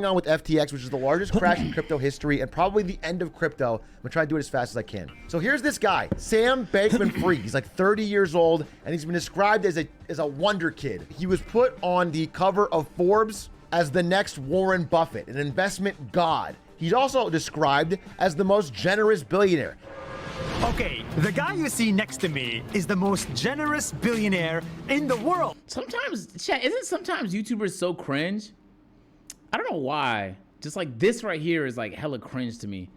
on with FTX, which is the largest crash in crypto history and probably the end of crypto. I'm gonna try to do it as fast as I can. So here's this guy, Sam Bankman-Fried. He's like 30 years old, and he's been described as a wonder kid. He was put on the cover of Forbes as the next Warren Buffett, an investment god. He's also described as the most generous billionaire. Okay, the guy you see next to me is the most generous billionaire in the world. Sometimes, chat, isn't sometimes YouTubers so cringe? I don't know why. Just like this right here is like hella cringe to me.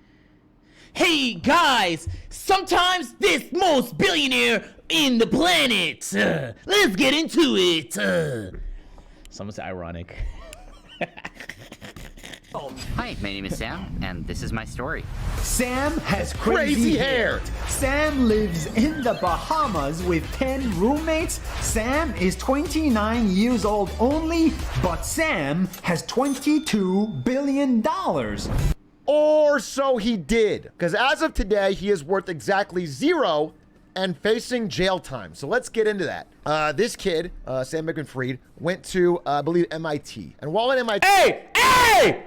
Hey guys, sometimes this most billionaire in the planet. Let's get into it. Someone say ironic. Hi, my name is Sam, and this is my story. Sam has crazy hair. Sam lives in the Bahamas with 10 roommates. Sam is 29 years old only, but Sam has $22 billion. Or so he did, because as of today, he is worth exactly 0 and facing jail time. So let's get into that. This kid, Sam Bankman-Fried, went to, I believe, MIT. And while at MIT... Hey!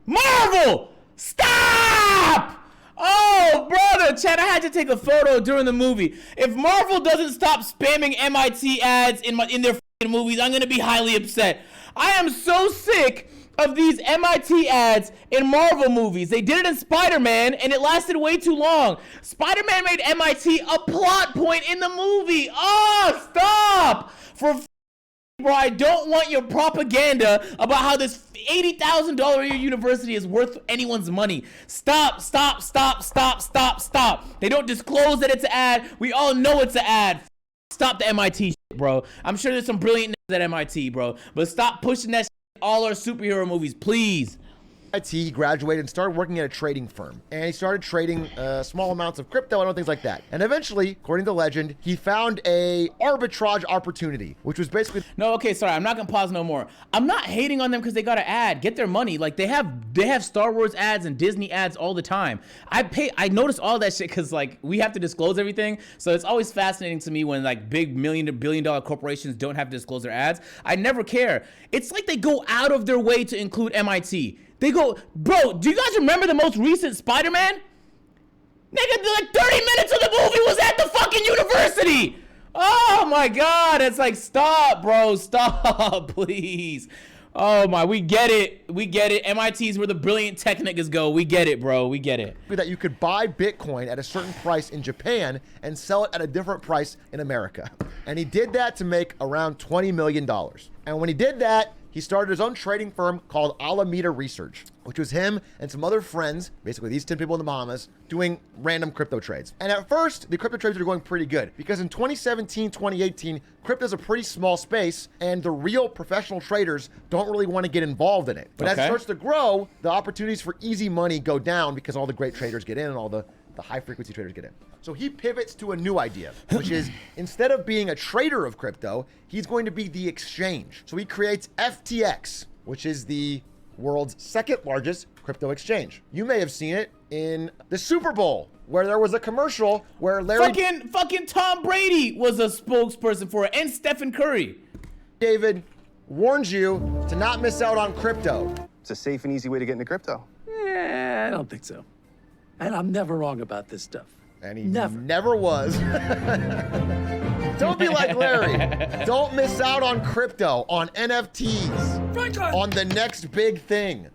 Marvel! Stop! Oh, brother, Chad, I had to take a photo during the movie. If Marvel doesn't stop spamming MIT ads in their f***ing movies, I'm gonna be highly upset. I am so sick of these MIT ads in Marvel movies. They did it in Spider-Man, and it lasted way too long. Spider-Man made MIT a plot point in the movie. Oh, stop! Bro, I don't want your propaganda about how this $80,000 a year university is worth anyone's money. Stop. They don't disclose that it's an ad. We all know it's an ad. Stop the MIT shit, bro. I'm sure there's some brilliant at MIT, bro. But stop pushing that shit in all our superhero movies, please. He graduated and started working at a trading firm, and he started trading small amounts of crypto and other things like that. And eventually, according to legend, he found a arbitrage opportunity, which was basically... No, okay, sorry, I'm not gonna pause no more. I'm not hating on them because they got an ad. Get their money. Like they have Star Wars ads and Disney ads all the time. I notice all that shit because like we have to disclose everything. So it's always fascinating to me when like big billion-dollar corporations don't have to disclose their ads. I never care. It's like they go out of their way to include MIT. They go, bro, do you guys remember the most recent Spider-Man? Nigga, like 30 minutes of the movie was at the fucking university. Oh my God, it's like, stop, bro, stop, please. Oh my, we get it. MIT's where the brilliant tech niggas go. We get it, bro, we get it. That you could buy Bitcoin at a certain price in Japan and sell it at a different price in America. And he did that to make around $20 million. And when he did that, he started his own trading firm called Alameda Research, which was him and some other friends, basically these 10 people in the Bahamas, doing random crypto trades. And at first, the crypto trades were going pretty good because in 2017, 2018, crypto's a pretty small space and the real professional traders don't really want to get involved in it. But as it starts to grow, the opportunities for easy money go down because all the great traders get in and all the high frequency traders get in. So he pivots to a new idea, which is instead of being a trader of crypto, he's going to be the exchange. So he creates FTX, which is the world's second largest crypto exchange. You may have seen it in the Super Bowl, where there was a commercial where Larry... Fucking Tom Brady was a spokesperson for it, and Stephen Curry. David warns you to not miss out on crypto. It's a safe and easy way to get into crypto. I don't think so. And I'm never wrong about this stuff. And he never was. Don't be like Larry. Don't miss out on crypto, on NFTs, on the next big thing.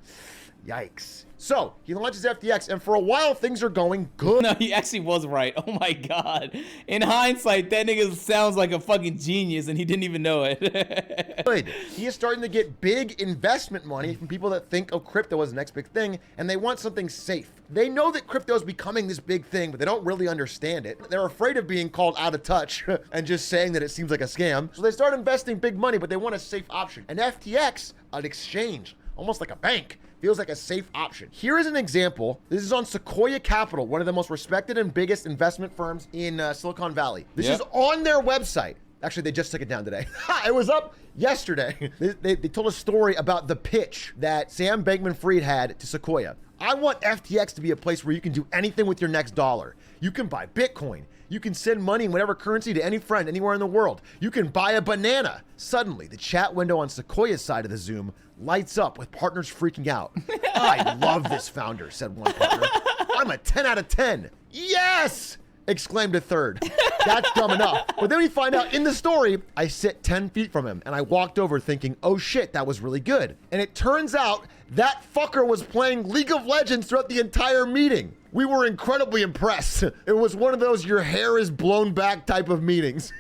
Yikes. So he launches FTX, and for a while things are going good. No, he actually was right. Oh my God. In hindsight, that nigga sounds like a fucking genius, and he didn't even know it. Good. He is starting to get big investment money from people that think of crypto as the next big thing, and they want something safe. They know that crypto is becoming this big thing, but they don't really understand it. They're afraid of being called out of touch and just saying that it seems like a scam. So they start investing big money, but they want a safe option. And FTX, an exchange, almost like a bank, feels like a safe option. Here is an example. This is on Sequoia Capital, one of the most respected and biggest investment firms in Silicon Valley. This is on their website. Actually, they just took it down today. It was up yesterday. They told a story about the pitch that Sam Bankman-Fried had to Sequoia. I want FTX to be a place where you can do anything with your next dollar. You can buy Bitcoin. You can send money in whatever currency to any friend anywhere in the world. You can buy a banana. Suddenly, the chat window on Sequoia's side of the Zoom lights up with partners freaking out. I love this founder, said one partner. I'm a 10 out of 10. Yes! Exclaimed a third. That's dumb enough. But then we find out in the story, I sit 10 feet from him and I walked over thinking, oh shit, that was really good. And it turns out that fucker was playing League of Legends throughout the entire meeting. We were incredibly impressed. It was one of those your hair is blown back type of meetings.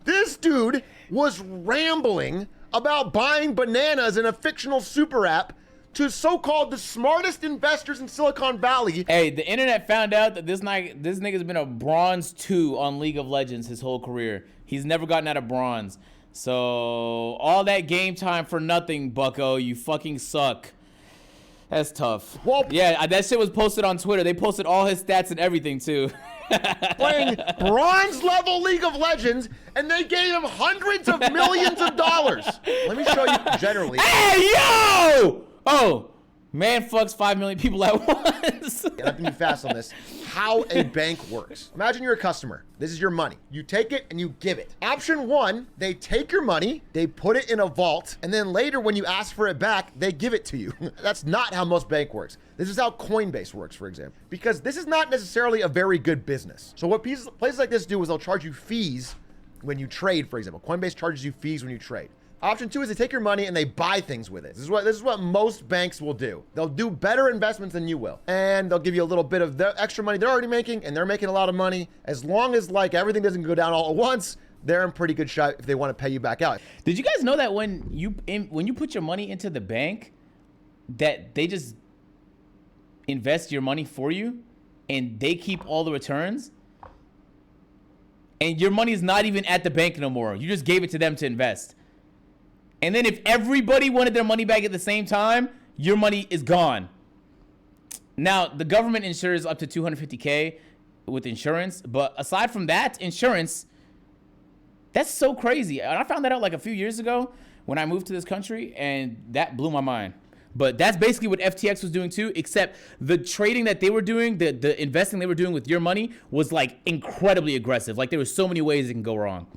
This dude was rambling about buying bananas in a fictional super app to so-called the smartest investors in Silicon Valley. Hey, the internet found out that this nigga's been a bronze 2 on League of Legends his whole career. He's never gotten out of bronze. So all that game time for nothing, bucko. You fucking suck. That's tough. Well, yeah, that shit was posted on Twitter. They posted all his stats and everything too. Playing bronze level League of Legends, and they gave him hundreds of millions of dollars. Let me show you generally. Hey, yo! Oh, man fucks 5 million people at once. I have to be fast on this. How a bank works. Imagine you're a customer. This is your money. You take it and you give it. Option 1, they take your money, they put it in a vault, and then later when you ask for it back, they give it to you. That's not how most bank works. This is how Coinbase works, for example, because this is not necessarily a very good business. So what places like this do is they'll charge you fees when you trade, for example. Coinbase charges you fees when you trade. Option 2 is they take your money and they buy things with it. This is what most banks will do. They'll do better investments than you will. And they'll give you a little bit of the extra money they're already making, and they're making a lot of money. As long as like everything doesn't go down all at once, they're in pretty good shape if they want to pay you back out. Did you guys know that when you put your money into the bank, that they just invest your money for you and they keep all the returns? And your money is not even at the bank no more. You just gave it to them to invest. And then if everybody wanted their money back at the same time, your money is gone. Now, the government insures up to $250K with insurance. But aside from that, insurance, that's so crazy. And I found that out like a few years ago when I moved to this country, and that blew my mind. But that's basically what FTX was doing too, except the trading that they were doing, the investing they were doing with your money was like incredibly aggressive. Like there were so many ways it can go wrong.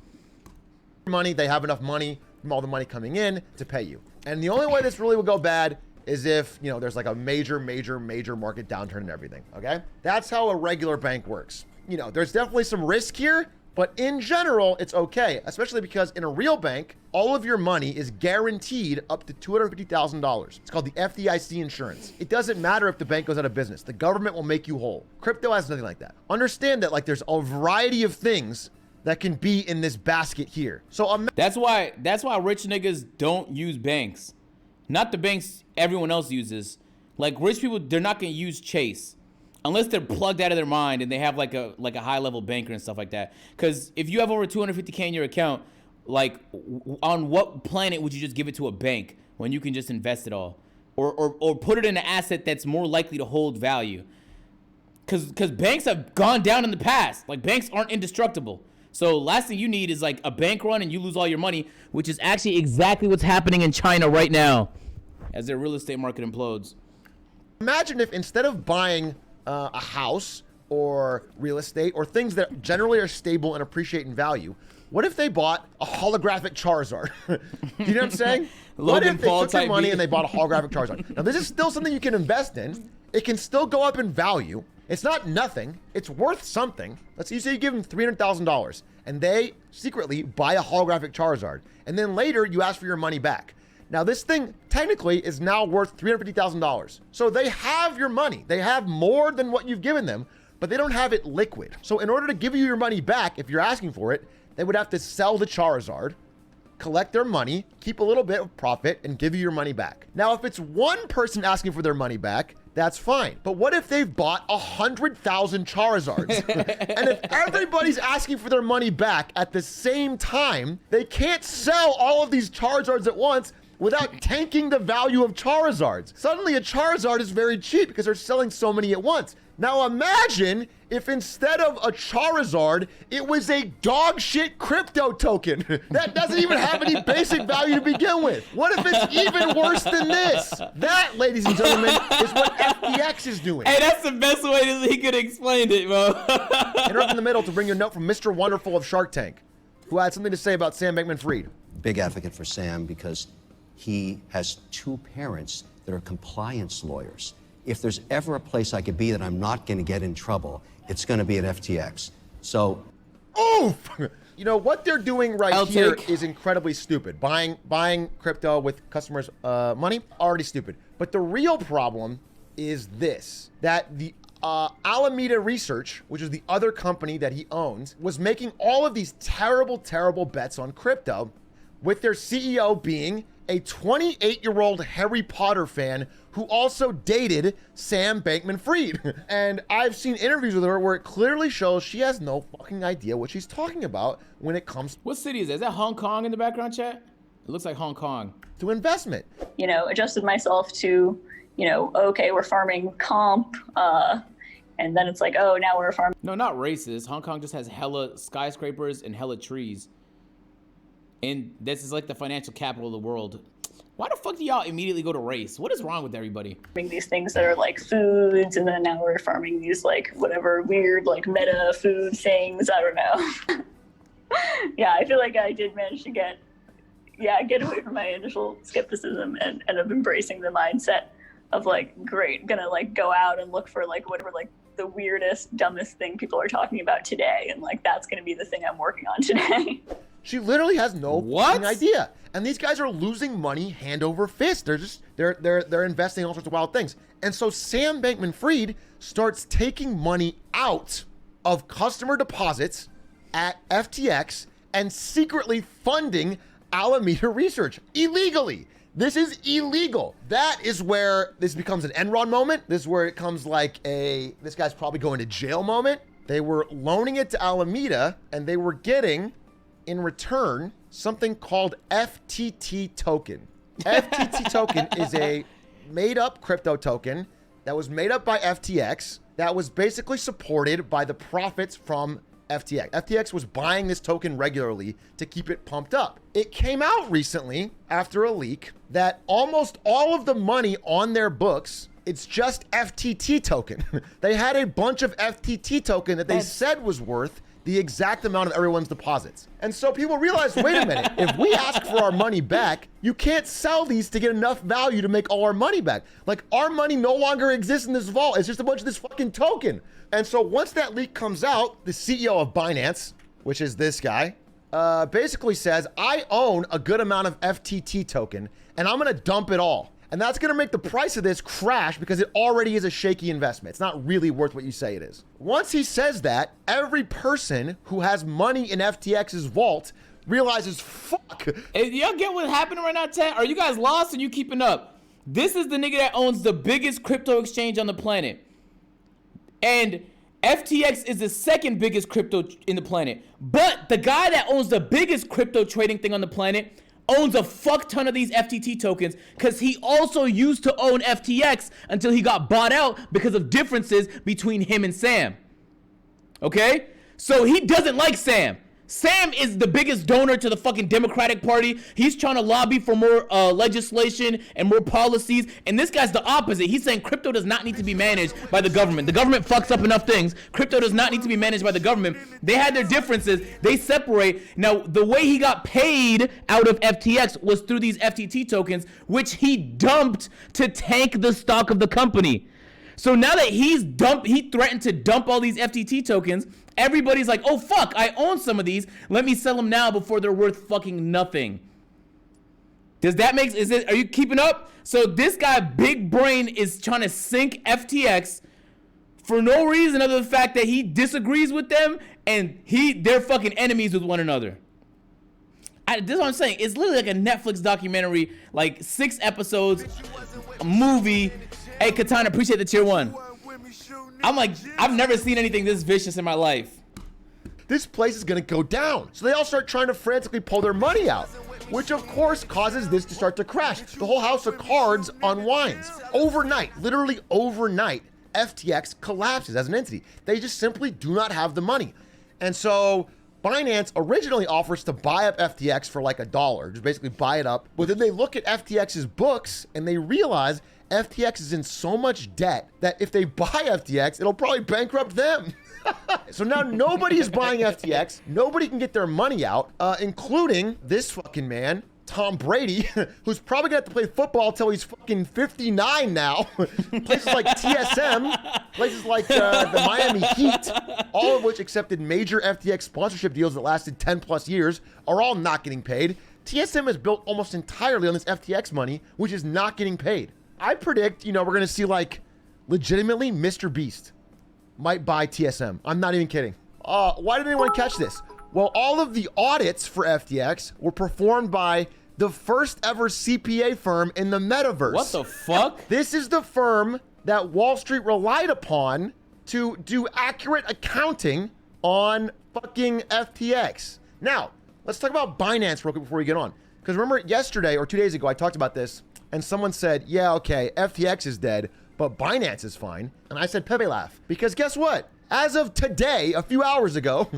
Money, they have enough money from all the money coming in to pay you. And the only way this really will go bad is if, you know, there's like a major market downturn and everything, okay? That's how a regular bank works. You know, there's definitely some risk here, but in general, it's okay, especially because in a real bank, all of your money is guaranteed up to $250,000. It's called the FDIC insurance. It doesn't matter if the bank goes out of business. The government will make you whole. Crypto has nothing like that. Understand that like there's a variety of things that can be in this basket here. So that's why rich niggas don't use banks. Not the banks everyone else uses. Like rich people, they're not gonna use Chase unless they're plugged out of their mind and they have like a high level banker and stuff like that. Because if you have over 250K in your account, like on what planet would you just give it to a bank when you can just invest it all, or put it in an asset that's more likely to hold value? Because banks have gone down in the past. Like banks aren't indestructible. So last thing you need is like a bank run and you lose all your money, which is actually exactly what's happening in China right now as their real estate market implodes. Imagine if instead of buying a house or real estate or things that generally are stable and appreciate in value, what if they bought a holographic Charizard? You know what I'm saying? What if they took your money and they bought a holographic Charizard? Now this is still something you can invest in. It can still go up in value. It's not nothing. It's worth something. Let's say you give them $300,000 and they secretly buy a holographic Charizard. And then later you ask for your money back. Now this thing technically is now worth $350,000. So they have your money. They have more than what you've given them, but they don't have it liquid. So in order to give you your money back, if you're asking for it, they would have to sell the Charizard, collect their money, keep a little bit of profit, and give you your money back. Now, if it's one person asking for their money back, that's fine. But what if they've bought 100,000 Charizards? And if everybody's asking for their money back at the same time, they can't sell all of these Charizards at once without tanking the value of Charizards. Suddenly a Charizard is very cheap because they're selling so many at once. Now imagine if instead of a Charizard, it was a dog shit crypto token that doesn't even have any basic value to begin with. What if it's even worse than this? That, ladies and gentlemen, is what FTX is doing. Hey, that's the best way that he could explain it, bro. Interrupt in the middle to bring you a note from Mr. Wonderful of Shark Tank, who had something to say about Sam Bankman-Fried. Big advocate for Sam because he has two parents that are compliance lawyers. If there's ever a place I could be that I'm not going to get in trouble, it's going to be at FTX. So, oof! You know, what they're doing right here take. is incredibly stupid. Buying crypto with customers' money, already stupid. But the real problem is this, that the Alameda Research, which is the other company that he owns, was making all of these terrible, terrible bets on crypto, with their CEO being a 28-year-old Harry Potter fan who also dated Sam Bankman-Fried. And I've seen interviews with her where it clearly shows she has no fucking idea what she's talking about when it comes What city is that? Is that Hong Kong in the background, chat? It looks like Hong Kong. to investment. You know, adjusted myself to, you know, okay, we're farming comp, and then it's like, oh, now we're farming. No, not racist. Hong Kong just has hella skyscrapers and hella trees. And this is like the financial capital of the world. Why the fuck do y'all immediately go to race? What is wrong with everybody? These things that are like foods, and then now we're farming these like whatever weird like meta food things. I don't know. Yeah, I feel like I did manage to get away from my initial skepticism and end up embracing the mindset of like, great, gonna like go out and look for like whatever like the weirdest, dumbest thing people are talking about today, and like that's gonna be the thing I'm working on today. She literally has no What? fucking idea. And these guys are losing money hand over fist. They're investing in all sorts of wild things. And so Sam Bankman-Fried starts taking money out of customer deposits at FTX and secretly funding Alameda Research illegally. This is illegal. That is where this becomes an Enron moment. This is where it comes like this guy's probably going to jail moment. They were loaning it to Alameda and they were getting in return something called FTT token. FTT token is a made up crypto token that was made up by FTX that was basically supported by the profits from FTX. FTX was buying this token regularly to keep it pumped up. It came out recently after a leak that almost all of the money on their books, it's just FTT token. They had a bunch of FTT token that they said was worth the exact amount of everyone's deposits. And so people realized, wait a minute, if we ask for our money back, you can't sell these to get enough value to make all our money back. Like, our money no longer exists in this vault. It's just a bunch of this fucking token. And so once that leak comes out, the CEO of Binance, which is this guy, basically says, I own a good amount of FTT token and I'm gonna dump it all. And that's gonna make the price of this crash because it already is a shaky investment. It's not really worth what you say it is. Once he says that, every person who has money in FTX's vault realizes, fuck. Hey, y'all get what's happening right now, Ted? Are you guys lost or you keeping up? This is the nigga that owns the biggest crypto exchange on the planet. And FTX is the second biggest crypto in the planet. But the guy that owns the biggest crypto trading thing on the planet owns a fuck ton of these FTT tokens because he also used to own FTX until he got bought out because of differences between him and Sam. Okay? So he doesn't like Sam. Sam is the biggest donor to the fucking Democratic Party. He's trying to lobby for more legislation and more policies. And this guy's the opposite. He's saying crypto does not need to be managed by the government. The government fucks up enough things. Crypto does not need to be managed by the government. They had their differences. They separate. Now, the way he got paid out of FTX was through these FTT tokens, which he dumped to tank the stock of the company. So now that he threatened to dump all these FTT tokens, everybody's like, oh fuck, I own some of these. Let me sell them now before they're worth fucking nothing. Does that make, are you keeping up? So this guy, Big Brain, is trying to sink FTX for no reason other than the fact that he disagrees with them and they're fucking enemies with one another. This is what I'm saying. It's literally like a Netflix documentary, like 6 episodes, a movie. Hey, Katana, appreciate the tier 1. I'm like, I've never seen anything this vicious in my life. This place is gonna go down. So they all start trying to frantically pull their money out, which of course causes this to start to crash. The whole house of cards unwinds. Overnight, literally overnight, FTX collapses as an entity. They just simply do not have the money. And so Binance originally offers to buy up FTX for like $1, just basically buy it up. But then they look at FTX's books and they realize FTX is in so much debt that if they buy FTX, it'll probably bankrupt them. So now nobody is buying FTX. Nobody can get their money out, including this fucking man, Tom Brady, who's probably gonna have to play football till he's fucking 59 now. Places like TSM, places like the Miami Heat, all of which accepted major FTX sponsorship deals that lasted 10 plus years, are all not getting paid. TSM is built almost entirely on this FTX money, which is not getting paid. I predict, we're gonna see like legitimately Mr. Beast might buy TSM. I'm not even kidding. Why did anyone catch this? Well, all of the audits for FTX were performed by the first ever CPA firm in the metaverse. What the fuck? This is the firm that Wall Street relied upon to do accurate accounting on fucking FTX. Now, let's talk about Binance real quick before we get on. Because remember yesterday or 2 days ago, I talked about this and someone said, yeah, okay, FTX is dead, but Binance is fine. And I said, Pepe laugh. Because guess what? As of today, a few hours ago,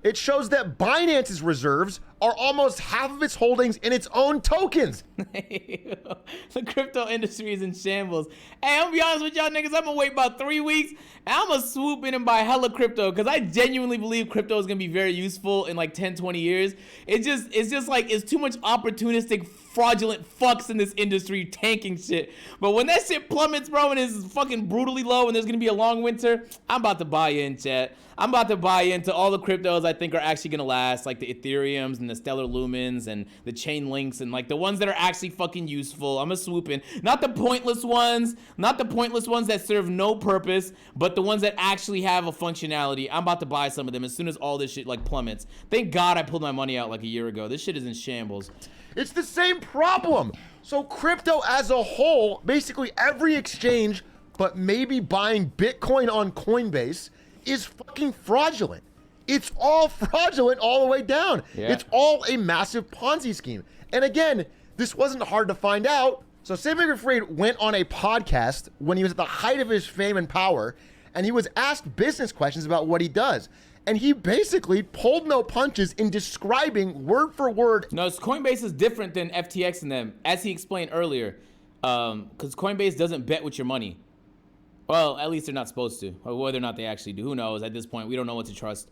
it shows that Binance's reserves are almost half of its holdings in its own tokens. The crypto industry is in shambles. Hey, I'm gonna be honest with y'all niggas, I'm gonna wait about 3 weeks and I'm gonna swoop in and buy hella crypto because I genuinely believe crypto is gonna be very useful in like 10, 20 years. It's just like, it's too much opportunistic fraudulent fucks in this industry tanking shit. But when that shit plummets, bro, and is fucking brutally low and there's gonna be a long winter, I'm about to buy in, chat. I'm about to buy into all the cryptos I think are actually gonna last, like the Ethereums and the Stellar Lumens and the Chain Links and like the ones that are actually fucking useful. I'm gonna swoop in. Not the pointless ones that serve no purpose, but the ones that actually have a functionality. I'm about to buy some of them as soon as all this shit like plummets. Thank God I pulled my money out like a year ago. This shit is in shambles. It's the same problem. So crypto as a whole, basically every exchange, but maybe buying Bitcoin on Coinbase, is fucking fraudulent. It's all fraudulent all the way down. Yeah. It's all a massive Ponzi scheme. And again, this wasn't hard to find out. So Sam Bankman-Fried went on a podcast when he was at the height of his fame and power, and he was asked business questions about what he does. And he basically pulled no punches in describing word for word. No, Coinbase is different than FTX and them, as he explained earlier. Because Coinbase doesn't bet with your money. Well, at least they're not supposed to. Or whether or not they actually do. Who knows? At this point, we don't know what to trust.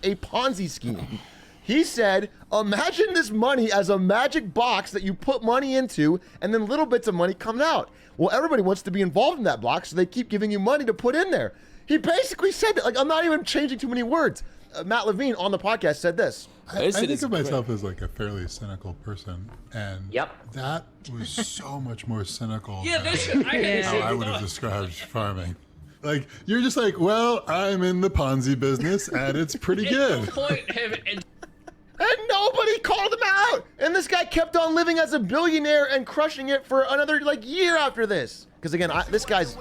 A Ponzi scheme. He said, imagine this money as a magic box that you put money into and then little bits of money come out. Well, everybody wants to be involved in that box, so they keep giving you money to put in there. He basically said that, like, I'm not even changing too many words. Matt Levine on the podcast said this. I think of myself as like a fairly cynical person, and that was so much more cynical than how I would have described farming. Like, you're just like, well, I'm in the Ponzi business, and it's pretty good. And nobody called him out. And this guy kept on living as a billionaire and crushing it for another like year after this. Because again, this guy's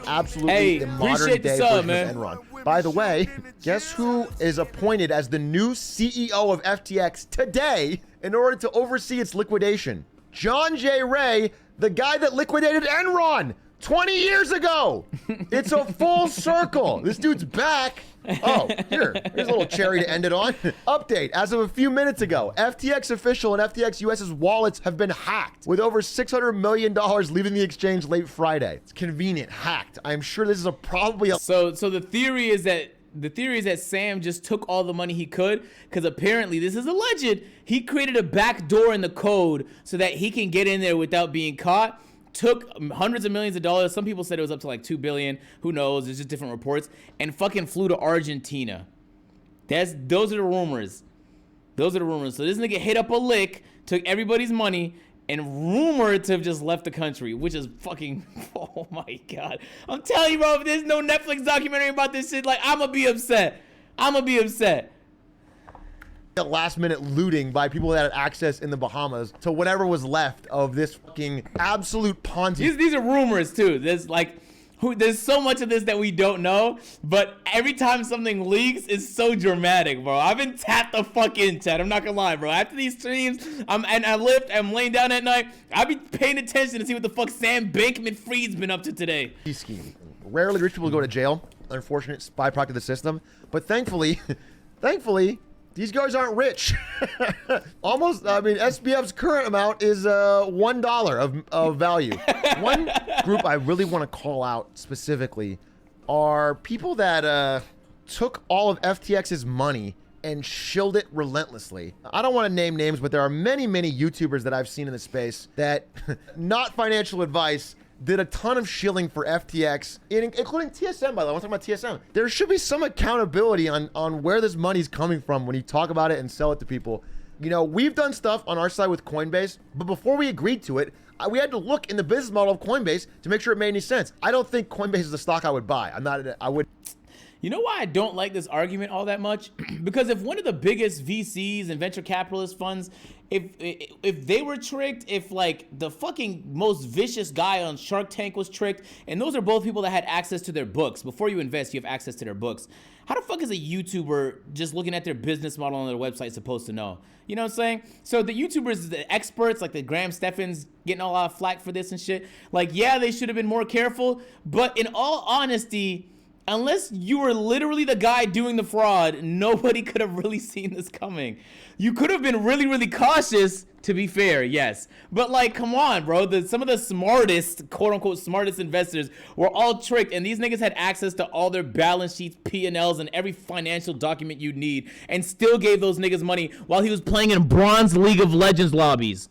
absolutely the modern day version of Enron. By the way, guess who is appointed as the new CEO of FTX today in order to oversee its liquidation? John J. Ray, the guy that liquidated Enron 20 years ago. It's a full circle. This dude's back. Oh, here's a little cherry to end it on. Update, as of a few minutes ago, FTX official and FTX US's wallets have been hacked, with over $600 million leaving the exchange late Friday. It's convenient, hacked. I'm sure this is probably a... So the theory is that Sam just took all the money he could, because apparently, this is alleged, he created a back door in the code so that he can get in there without being caught. Took hundreds of millions of dollars. Some people said it was up to like 2 billion. Who knows? There's just different reports. And fucking flew to Argentina. Those are the rumors. Those are the rumors. So this nigga hit up a lick, took everybody's money, and rumored to have just left the country, which is fucking, oh my God. I'm telling you, bro, if there's no Netflix documentary about this shit, like, I'm gonna be upset. I'm gonna be upset. Last minute looting by people that had access in the Bahamas to whatever was left of this fucking absolute Ponzi. These are rumors too. There's so much of this that we don't know, but every time something leaks, it's so dramatic, bro. I've been tapped the fuck in, chat. I'm not gonna lie, bro. After these streams, I'm laying down at night, I be paying attention to see what the fuck Sam Bankman-Fried's been up to today. Scheme. Rarely rich people go to jail. Unfortunate byproduct of the system. But thankfully, these guys aren't rich. Almost, I mean, SBF's current amount is $1 of value. One group I really want to call out specifically are people that took all of FTX's money and shilled it relentlessly. I don't want to name names, but there are many, many YouTubers that I've seen in the space that, not financial advice, did a ton of shilling for FTX, including TSM, by the way. I want to talk about TSM. There should be some accountability on where this money's coming from when you talk about it and sell it to people. You know, we've done stuff on our side with Coinbase, but before we agreed to it, we had to look in the business model of Coinbase to make sure it made any sense. I don't think Coinbase is a stock I would buy. I would. You know why I don't like this argument all that much? Because if one of the biggest VCs and venture capitalist funds, if they were tricked, if like the fucking most vicious guy on Shark Tank was tricked, and those are both people that had access to their books. Before you invest, you have access to their books. How the fuck is a YouTuber just looking at their business model on their website supposed to know? You know what I'm saying? So the YouTubers, the experts, like the Graham Steffens getting a lot of flack for this and shit. Like, yeah, they should have been more careful, but in all honesty, unless you were literally the guy doing the fraud, nobody could have really seen this coming. You could have been really, really cautious, to be fair, yes. But like, come on, bro. Some of the smartest, quote unquote, smartest investors were all tricked, and these niggas had access to all their balance sheets, P&Ls, and every financial document you'd need, and still gave those niggas money while he was playing in bronze League of Legends lobbies.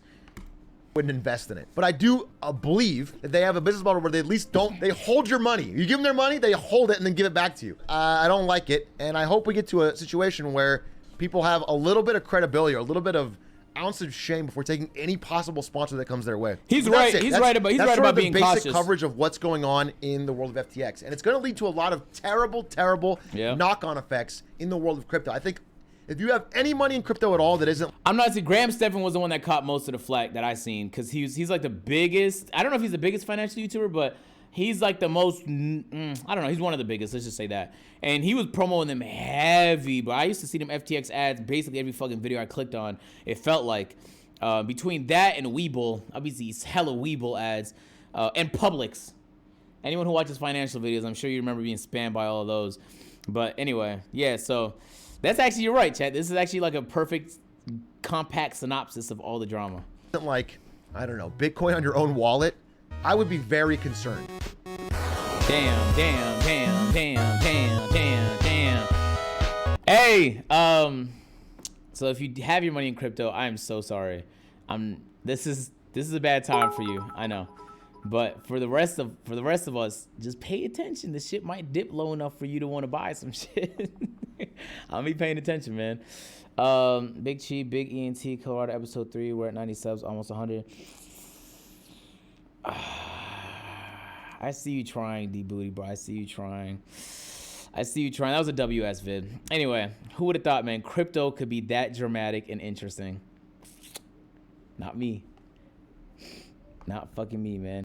Wouldn't invest in it. But I do believe that they have a business model where they at least they hold your money. You give them their money, they hold it and then give it back to you. I don't like it, and I hope we get to a situation where people have a little bit of credibility or a little bit of ounce of shame before taking any possible sponsor that comes their way. He's right. He's right about being cautious. That's the basic coverage of what's going on in the world of FTX, and it's going to lead to a lot of terrible, terrible knock-on effects in the world of crypto. I think if you have any money in crypto at all that isn't... I'm not saying Graham Stephan was the one that caught most of the flack that I seen, because he's like the biggest, I don't know if he's the biggest financial YouTuber, but he's like the most, I don't know, he's one of the biggest, let's just say that. And he was promoting them heavy, but I used to see them FTX ads basically every fucking video I clicked on. It felt like between that and Webull, obviously these hella Webull ads, and Publix. Anyone who watches financial videos, I'm sure you remember being spammed by all of those. But anyway, yeah, so... That's actually, you're right, Chad. This is actually like a perfect, compact synopsis of all the drama. Like, I don't know, Bitcoin on your own wallet, I would be very concerned. Damn. Hey, so if you have your money in crypto, I am so sorry. This is a bad time for you, I know. But for the rest of us, just pay attention. This shit might dip low enough for you to want to buy some shit. I'll be paying attention, man. Big Chi, Big ENT, Colorado, episode 3. We're at 90 subs, almost 100. I see you trying, D Booty, bro. I see you trying. That was a WS vid. Anyway, who would have thought, man, crypto could be that dramatic and interesting? Not me. Not fucking me, man.